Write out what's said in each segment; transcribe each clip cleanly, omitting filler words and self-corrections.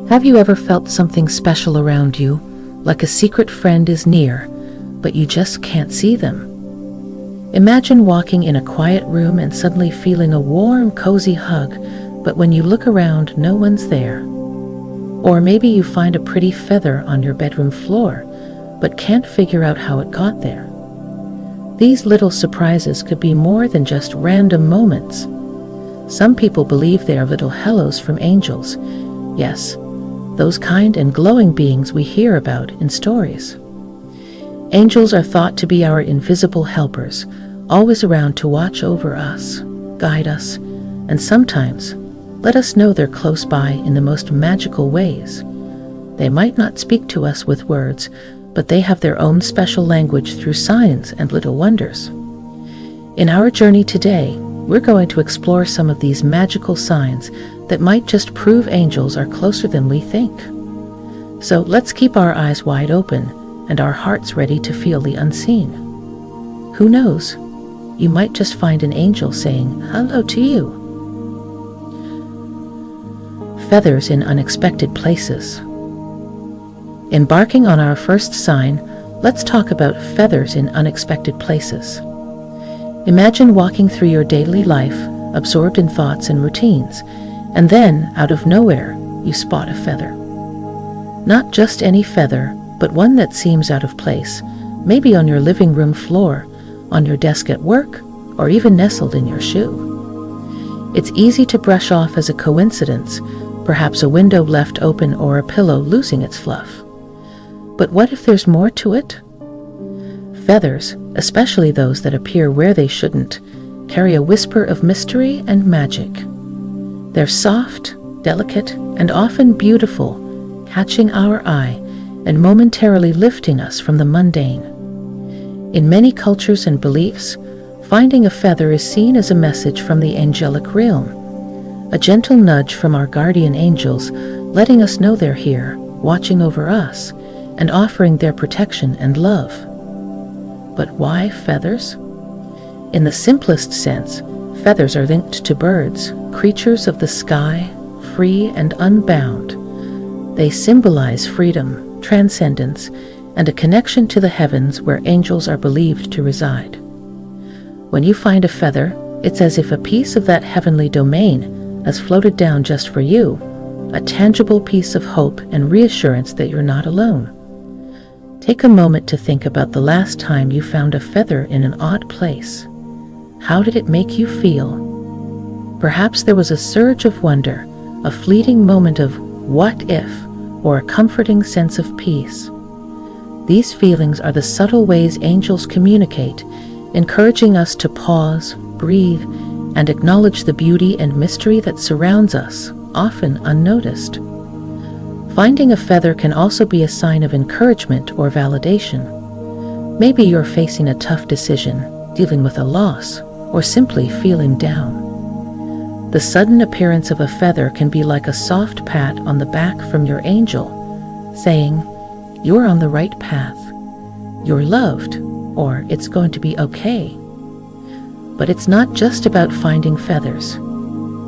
Have you ever felt something special around you, like a secret friend is near, but you just can't see them? Imagine walking in a quiet room and suddenly feeling a warm, cozy hug, but when you look around, no one's there. Or maybe you find a pretty feather on your bedroom floor, but can't figure out how it got there. These little surprises could be more than just random moments. Some people believe they are little hellos from angels. Yes, those kind and glowing beings we hear about in stories. Angels are thought to be our invisible helpers, always around to watch over us, guide us, and sometimes let us know they're close by in the most magical ways. They might not speak to us with words, but they have their own special language through signs and little wonders. In our journey today, we're going to explore some of these magical signs that might just prove angels are closer than we think. So let's keep our eyes wide open and our hearts ready to feel the unseen. Who knows? You might just find an angel saying hello to you. Feathers in unexpected places. Embarking on our first sign, let's talk about feathers in unexpected places. Imagine walking through your daily life, absorbed in thoughts and routines, and then, out of nowhere, you spot a feather. Not just any feather, but one that seems out of place, maybe on your living room floor, on your desk at work, or even nestled in your shoe. It's easy to brush off as a coincidence, perhaps a window left open or a pillow losing its fluff. But what if there's more to it? Feathers, especially those that appear where they shouldn't, carry a whisper of mystery and magic. They're soft, delicate, and often beautiful, catching our eye and momentarily lifting us from the mundane. In many cultures and beliefs, finding a feather is seen as a message from the angelic realm, a gentle nudge from our guardian angels, letting us know they're here, watching over us, and offering their protection and love. But why feathers? In the simplest sense, feathers are linked to birds, creatures of the sky, free and unbound. They symbolize freedom, transcendence, and a connection to the heavens where angels are believed to reside. When you find a feather, it's as if a piece of that heavenly domain has floated down just for you, a tangible piece of hope and reassurance that you're not alone. Take a moment to think about the last time you found a feather in an odd place. How did it make you feel? Perhaps there was a surge of wonder, a fleeting moment of what if, or a comforting sense of peace. These feelings are the subtle ways angels communicate, encouraging us to pause, breathe, and acknowledge the beauty and mystery that surrounds us, often unnoticed. Finding a feather can also be a sign of encouragement or validation. Maybe you're facing a tough decision, dealing with a loss, or simply feeling down. The sudden appearance of a feather can be like a soft pat on the back from your angel, saying, "You're on the right path. You're loved," or "It's going to be okay." But it's not just about finding feathers.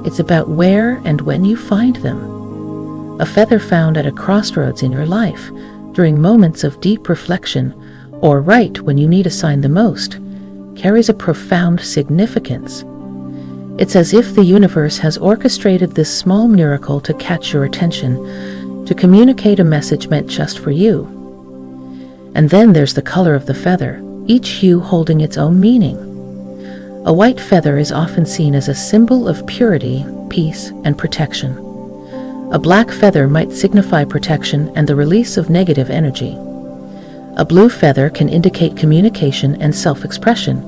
It's about where and when you find them. A feather found at a crossroads in your life, during moments of deep reflection, or right when you need a sign the most, carries a profound significance. It's as if the universe has orchestrated this small miracle to catch your attention, to communicate a message meant just for you. And then there's the color of the feather, each hue holding its own meaning. A white feather is often seen as a symbol of purity, peace, and protection. A black feather might signify protection and the release of negative energy. A blue feather can indicate communication and self-expression,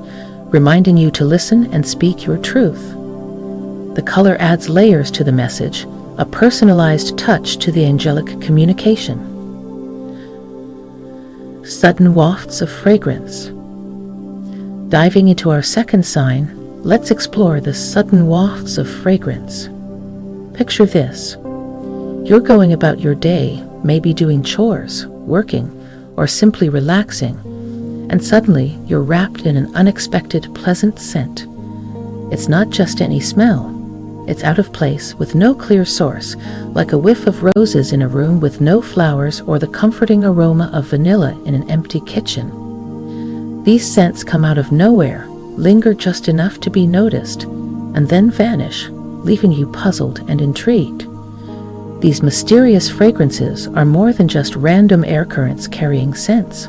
reminding you to listen and speak your truth. The color adds layers to the message, a personalized touch to the angelic communication. Sudden wafts of fragrance. Diving into our second sign, let's explore the sudden wafts of fragrance. Picture this. You're going about your day, maybe doing chores, working, or simply relaxing, and suddenly you're wrapped in an unexpected pleasant scent. It's not just any smell. It's out of place, with no clear source, like a whiff of roses in a room with no flowers or the comforting aroma of vanilla in an empty kitchen. These scents come out of nowhere, linger just enough to be noticed, and then vanish, leaving you puzzled and intrigued. These mysterious fragrances are more than just random air currents carrying scents.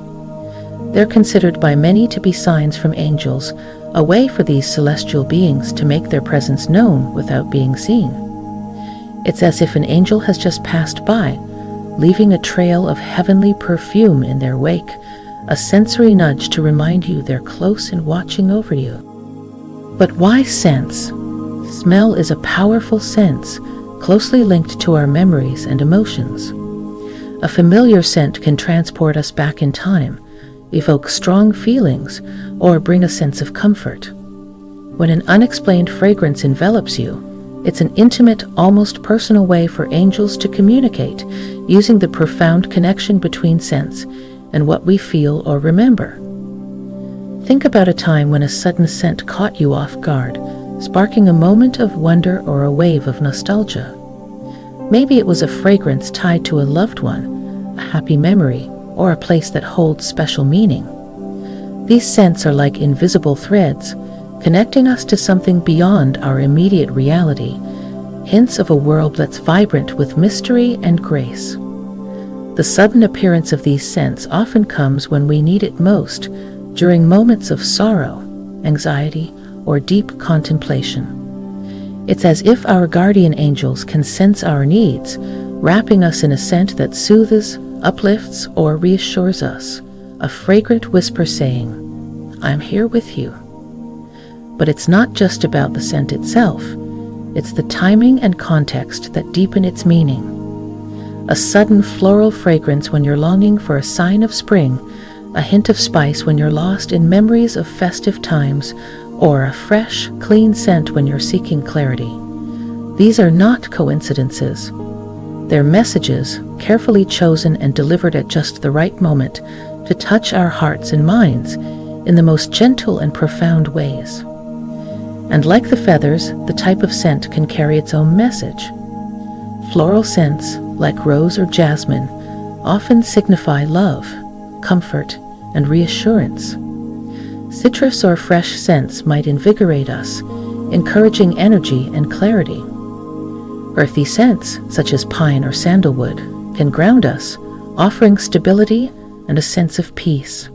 They're considered by many to be signs from angels, a way for these celestial beings to make their presence known without being seen. It's as if an angel has just passed by, leaving a trail of heavenly perfume in their wake, a sensory nudge to remind you they're close and watching over you. But why scents? Smell is a powerful sense, closely linked to our memories and emotions. A familiar scent can transport us back in time, evoke strong feelings, or bring a sense of comfort. When an unexplained fragrance envelops you, it's an intimate, almost personal way for angels to communicate, using the profound connection between scents and what we feel or remember. Think about a time when a sudden scent caught you off guard, sparking a moment of wonder or a wave of nostalgia. Maybe it was a fragrance tied to a loved one, a happy memory, or a place that holds special meaning. These scents are like invisible threads, connecting us to something beyond our immediate reality, hints of a world that's vibrant with mystery and grace. The sudden appearance of these scents often comes when we need it most, during moments of sorrow, anxiety, or deep contemplation. It's as if our guardian angels can sense our needs, wrapping us in a scent that soothes, uplifts, or reassures us, a fragrant whisper saying, "I'm here with you." But it's not just about the scent itself. It's the timing and context that deepen its meaning. A sudden floral fragrance when you're longing for a sign of spring, a hint of spice when you're lost in memories of festive times, or a fresh, clean scent when you're seeking clarity. These are not coincidences. They're messages, carefully chosen and delivered at just the right moment, to touch our hearts and minds in the most gentle and profound ways. And like the feathers, the type of scent can carry its own message. Floral scents, like rose or jasmine, often signify love, comfort, and reassurance. Citrus or fresh scents might invigorate us, encouraging energy and clarity. Earthy scents, such as pine or sandalwood, can ground us, offering stability and a sense of peace.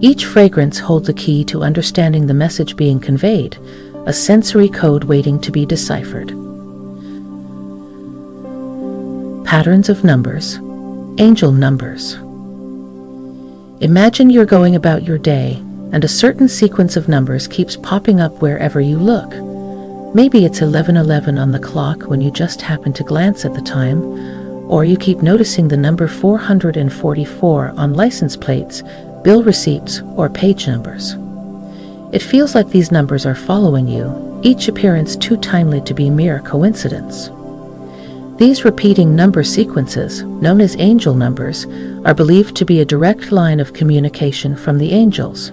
Each fragrance holds a key to understanding the message being conveyed, a sensory code waiting to be deciphered. Patterns of numbers. Angel numbers. Imagine you're going about your day, and a certain sequence of numbers keeps popping up wherever you look. Maybe it's 11:11 on the clock when you just happen to glance at the time, or you keep noticing the number 444 on license plates, bill receipts, or page numbers. It feels like these numbers are following you, each appearance too timely to be mere coincidence. These repeating number sequences, known as angel numbers, are believed to be a direct line of communication from the angels.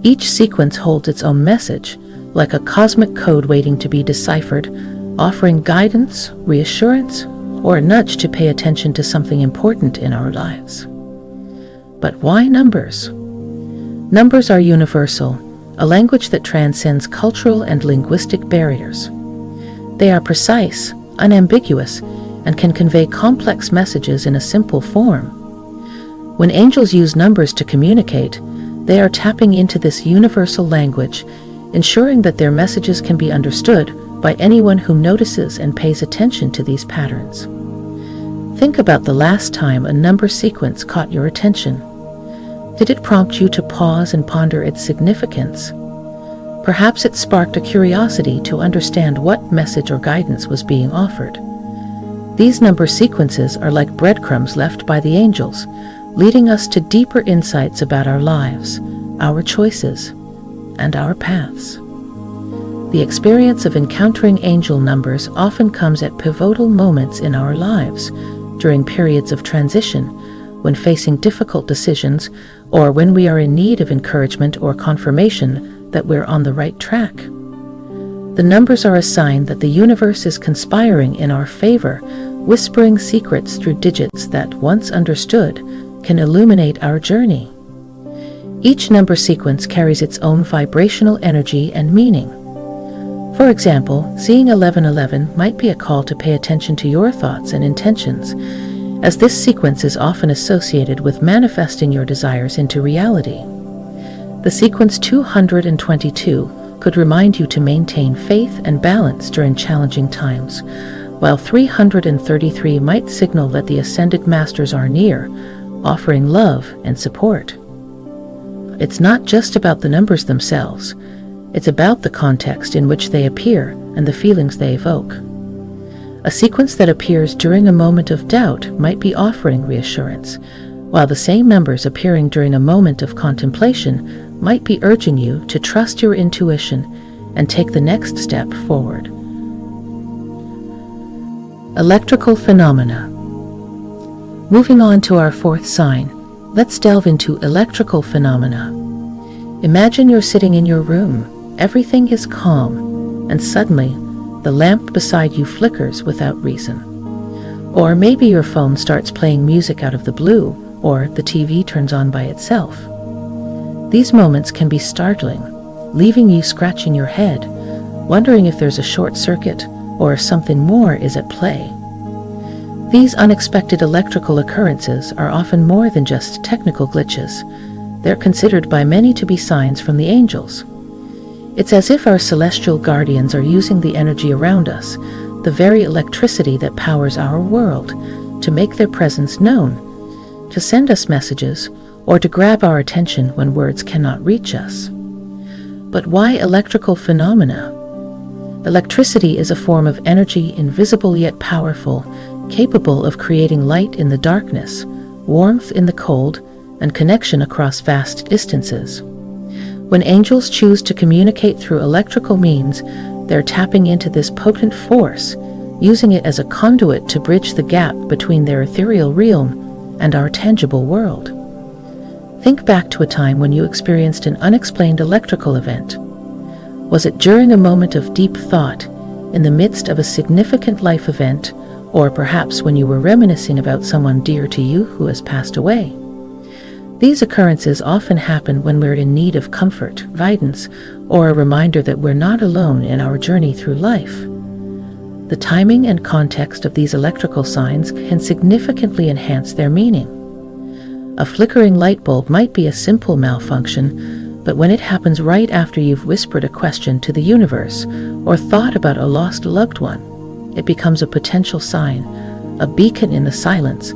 Each sequence holds its own message, like a cosmic code waiting to be deciphered, offering guidance, reassurance, or a nudge to pay attention to something important in our lives. But why numbers? Numbers are universal, a language that transcends cultural and linguistic barriers. They are precise, unambiguous, and can convey complex messages in a simple form. When angels use numbers to communicate, they are tapping into this universal language, ensuring that their messages can be understood by anyone who notices and pays attention to these patterns. Think about the last time a number sequence caught your attention. Did it prompt you to pause and ponder its significance? Perhaps it sparked a curiosity to understand what message or guidance was being offered. These number sequences are like breadcrumbs left by the angels, leading us to deeper insights about our lives, our choices, and our paths. The experience of encountering angel numbers often comes at pivotal moments in our lives, during periods of transition, when facing difficult decisions, or when we are in need of encouragement or confirmation that we're on the right track. The numbers are a sign that the universe is conspiring in our favor, whispering secrets through digits that, once understood, can illuminate our journey. Each number sequence carries its own vibrational energy and meaning. For example, seeing 1111 might be a call to pay attention to your thoughts and intentions, as this sequence is often associated with manifesting your desires into reality. The sequence 222 could remind you to maintain faith and balance during challenging times, while 333 might signal that the Ascended Masters are near, offering love and support. It's not just about the numbers themselves, it's about the context in which they appear and the feelings they evoke. A sequence that appears during a moment of doubt might be offering reassurance, while the same numbers appearing during a moment of contemplation might be urging you to trust your intuition and take the next step forward. Electrical phenomena. Moving on to our fourth sign, let's delve into electrical phenomena. Imagine you're sitting in your room, everything is calm, and suddenly the lamp beside you flickers without reason. Or maybe your phone starts playing music out of the blue, or the TV turns on by itself. These moments can be startling, leaving you scratching your head, wondering if there's a short circuit or if something more is at play. These unexpected electrical occurrences are often more than just technical glitches. They're considered by many to be signs from the angels. It's as if our celestial guardians are using the energy around us, the very electricity that powers our world, to make their presence known, to send us messages, or to grab our attention when words cannot reach us. But why electrical phenomena? Electricity is a form of energy invisible yet powerful, capable of creating light in the darkness, warmth in the cold, and connection across vast distances. When angels choose to communicate through electrical means, they're tapping into this potent force, using it as a conduit to bridge the gap between their ethereal realm and our tangible world. Think back to a time when you experienced an unexplained electrical event. Was it during a moment of deep thought, in the midst of a significant life event, or perhaps when you were reminiscing about someone dear to you who has passed away? These occurrences often happen when we're in need of comfort, guidance, or a reminder that we're not alone in our journey through life. The timing and context of these electrical signs can significantly enhance their meaning. A flickering light bulb might be a simple malfunction, but when it happens right after you've whispered a question to the universe or thought about a lost loved one, it becomes a potential sign, a beacon in the silence,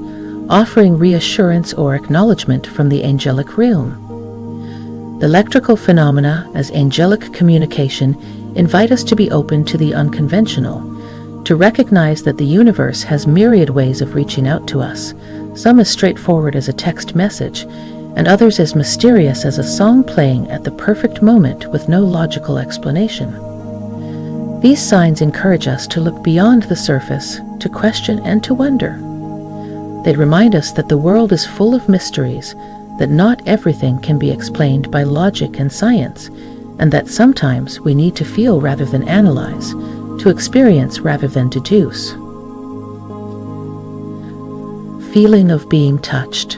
offering reassurance or acknowledgement from the angelic realm. The electrical phenomena as angelic communication invite us to be open to the unconventional, to recognize that the universe has myriad ways of reaching out to us, some as straightforward as a text message, and others as mysterious as a song playing at the perfect moment with no logical explanation. These signs encourage us to look beyond the surface, to question and to wonder. They remind us that the world is full of mysteries, that not everything can be explained by logic and science, and that sometimes we need to feel rather than analyze, to experience rather than deduce. Feeling of being touched.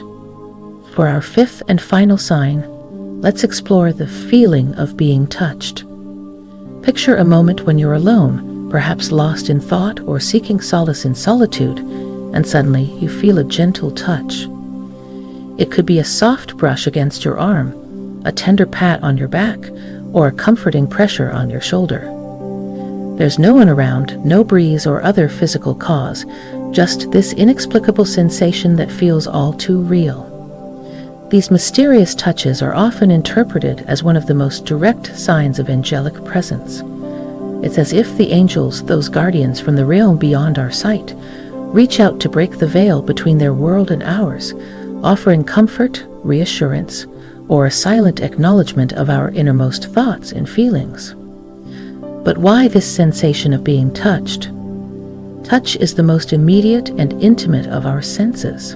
For our fifth and final sign, let's explore the feeling of being touched. Picture a moment when you're alone, perhaps lost in thought or seeking solace in solitude, and suddenly you feel a gentle touch. It could be a soft brush against your arm, a tender pat on your back, or a comforting pressure on your shoulder. There's no one around, no breeze or other physical cause, just this inexplicable sensation that feels all too real. These mysterious touches are often interpreted as one of the most direct signs of angelic presence. It's as if the angels, those guardians from the realm beyond our sight, reach out to break the veil between their world and ours, offering comfort, reassurance, or a silent acknowledgement of our innermost thoughts and feelings. But why this sensation of being touched? Touch is the most immediate and intimate of our senses.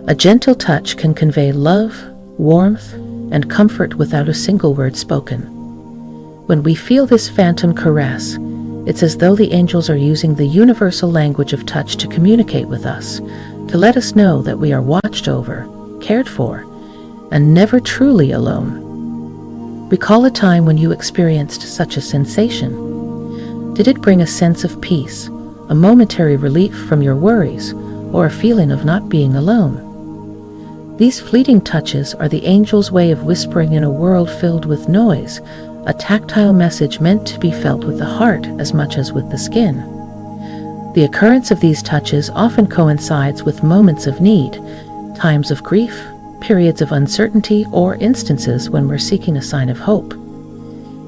A gentle touch can convey love, warmth, and comfort without a single word spoken. When we feel this phantom caress, it's as though the angels are using the universal language of touch to communicate with us, to let us know that we are watched over, cared for, and never truly alone. Recall a time when you experienced such a sensation. Did it bring a sense of peace, a momentary relief from your worries, or a feeling of not being alone? These fleeting touches are the angel's way of whispering in a world filled with noise, a tactile message meant to be felt with the heart as much as with the skin. The occurrence of these touches often coincides with moments of need, times of grief, periods of uncertainty, or instances when we're seeking a sign of hope.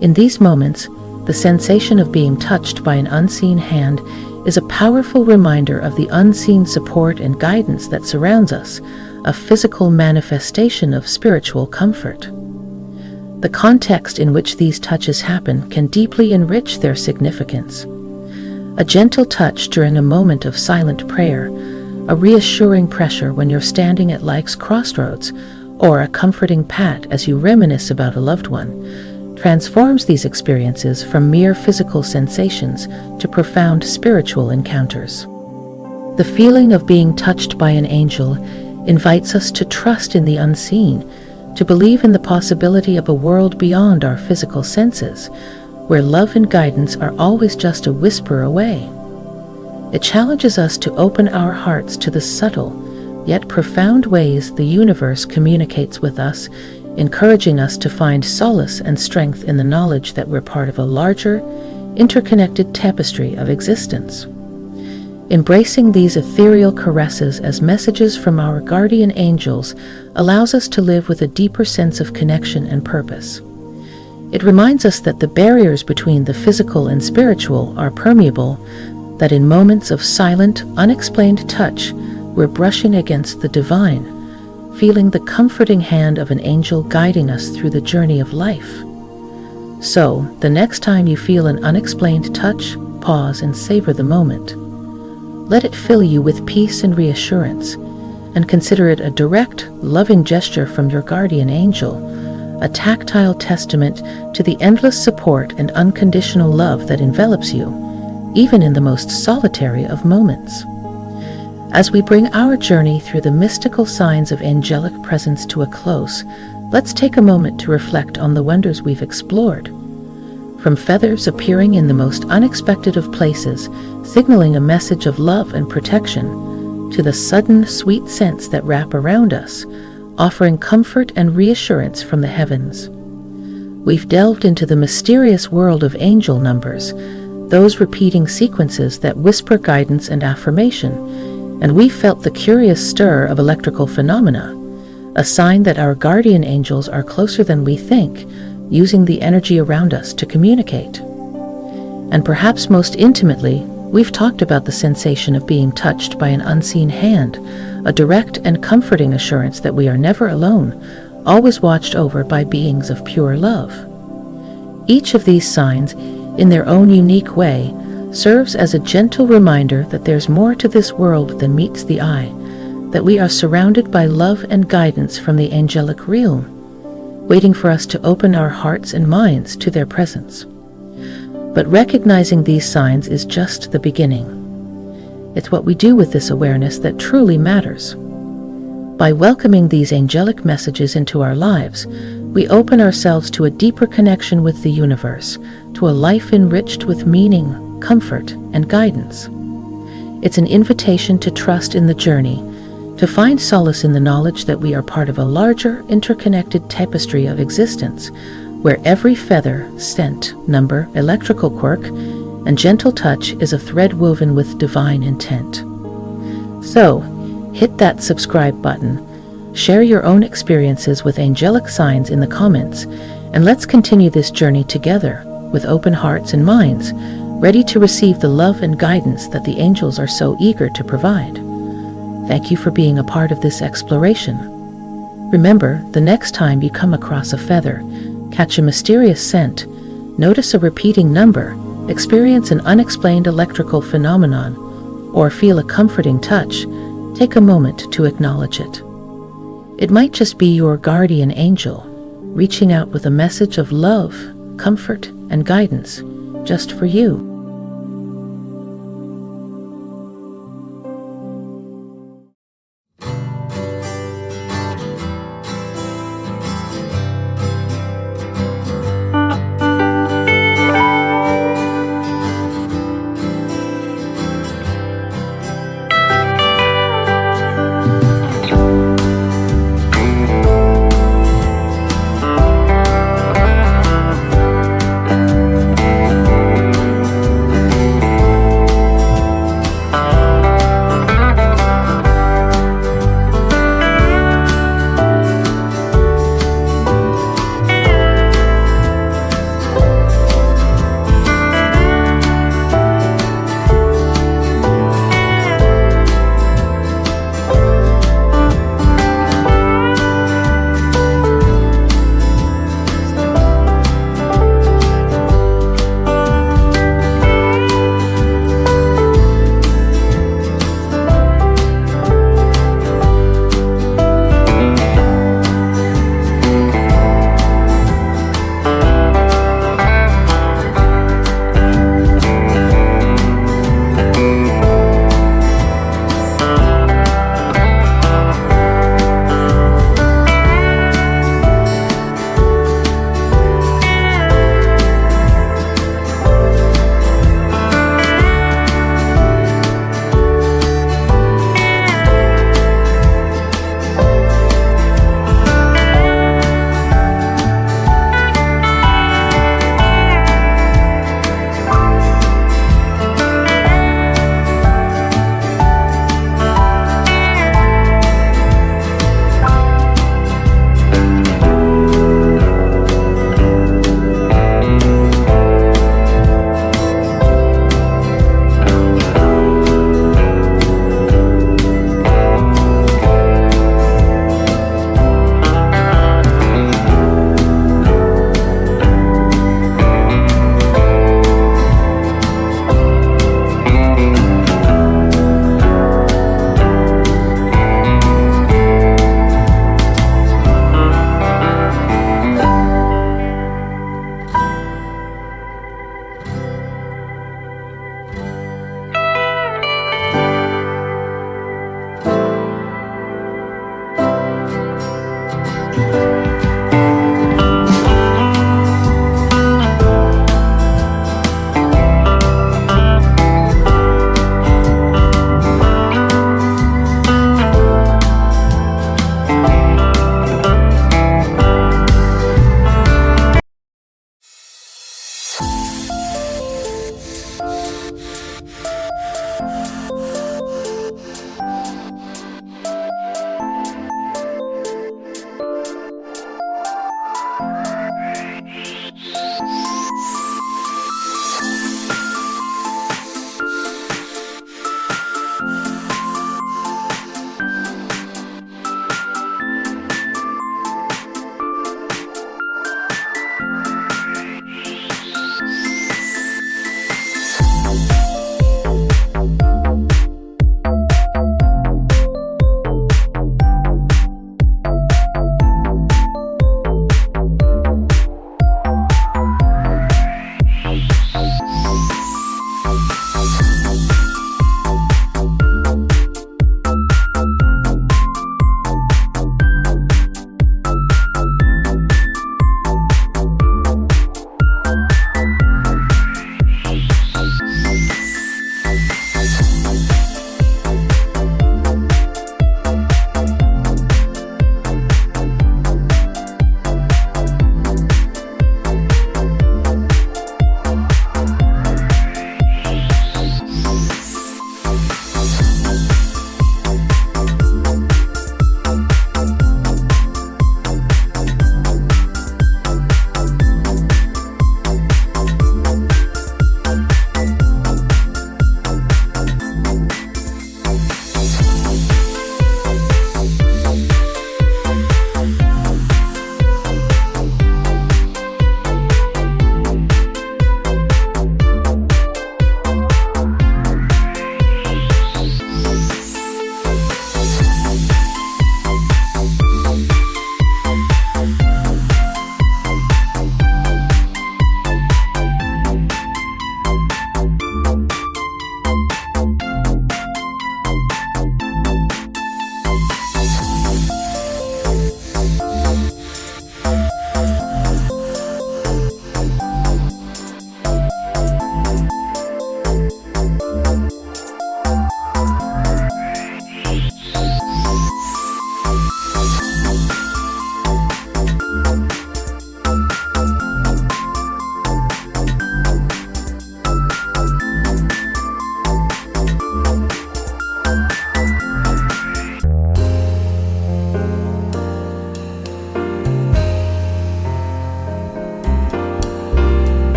In these moments, the sensation of being touched by an unseen hand is a powerful reminder of the unseen support and guidance that surrounds us, a physical manifestation of spiritual comfort. The context in which these touches happen can deeply enrich their significance. A gentle touch during a moment of silent prayer, a reassuring pressure when you're standing at life's crossroads, or a comforting pat as you reminisce about a loved one, transforms these experiences from mere physical sensations to profound spiritual encounters. The feeling of being touched by an angel invites us to trust in the unseen, to believe in the possibility of a world beyond our physical senses, where love and guidance are always just a whisper away. It challenges us to open our hearts to the subtle, yet profound ways the universe communicates with us, encouraging us to find solace and strength in the knowledge that we're part of a larger, interconnected tapestry of existence. Embracing these ethereal caresses as messages from our guardian angels allows us to live with a deeper sense of connection and purpose. It reminds us that the barriers between the physical and spiritual are permeable, that in moments of silent, unexplained touch, we're brushing against the divine, feeling the comforting hand of an angel guiding us through the journey of life. So, the next time you feel an unexplained touch, pause and savor the moment. Let it fill you with peace and reassurance, and consider it a direct, loving gesture from your guardian angel, a tactile testament to the endless support and unconditional love that envelops you, even in the most solitary of moments. As we bring our journey through the mystical signs of angelic presence to a close, let's take a moment to reflect on the wonders we've explored. From feathers appearing in the most unexpected of places, signaling a message of love and protection, to the sudden, sweet scents that wrap around us, offering comfort and reassurance from the heavens. We've delved into the mysterious world of angel numbers, those repeating sequences that whisper guidance and affirmation, and we felt the curious stir of electrical phenomena, a sign that our guardian angels are closer than we think, using the energy around us to communicate. And perhaps most intimately, we've talked about the sensation of being touched by an unseen hand, a direct and comforting assurance that we are never alone, always watched over by beings of pure love. Each of these signs, in their own unique way, serves as a gentle reminder that there's more to this world than meets the eye, that we are surrounded by love and guidance from the angelic realm, waiting for us to open our hearts and minds to their presence. But recognizing these signs is just the beginning. It's what we do with this awareness that truly matters. By welcoming these angelic messages into our lives, we open ourselves to a deeper connection with the universe, to a life enriched with meaning, comfort, and guidance. It's an invitation to trust in the journey, to find solace in the knowledge that we are part of a larger, interconnected tapestry of existence, where every feather, scent, number, electrical quirk, and gentle touch is a thread woven with divine intent. So, hit that subscribe button, share your own experiences with angelic signs in the comments, and let's continue this journey together with open hearts and minds, ready to receive the love and guidance that the angels are so eager to provide. Thank you for being a part of this exploration. Remember, the next time you come across a feather, catch a mysterious scent, notice a repeating number, experience an unexplained electrical phenomenon, or feel a comforting touch, take a moment to acknowledge it. It might just be your guardian angel, reaching out with a message of love, comfort, and guidance just for you.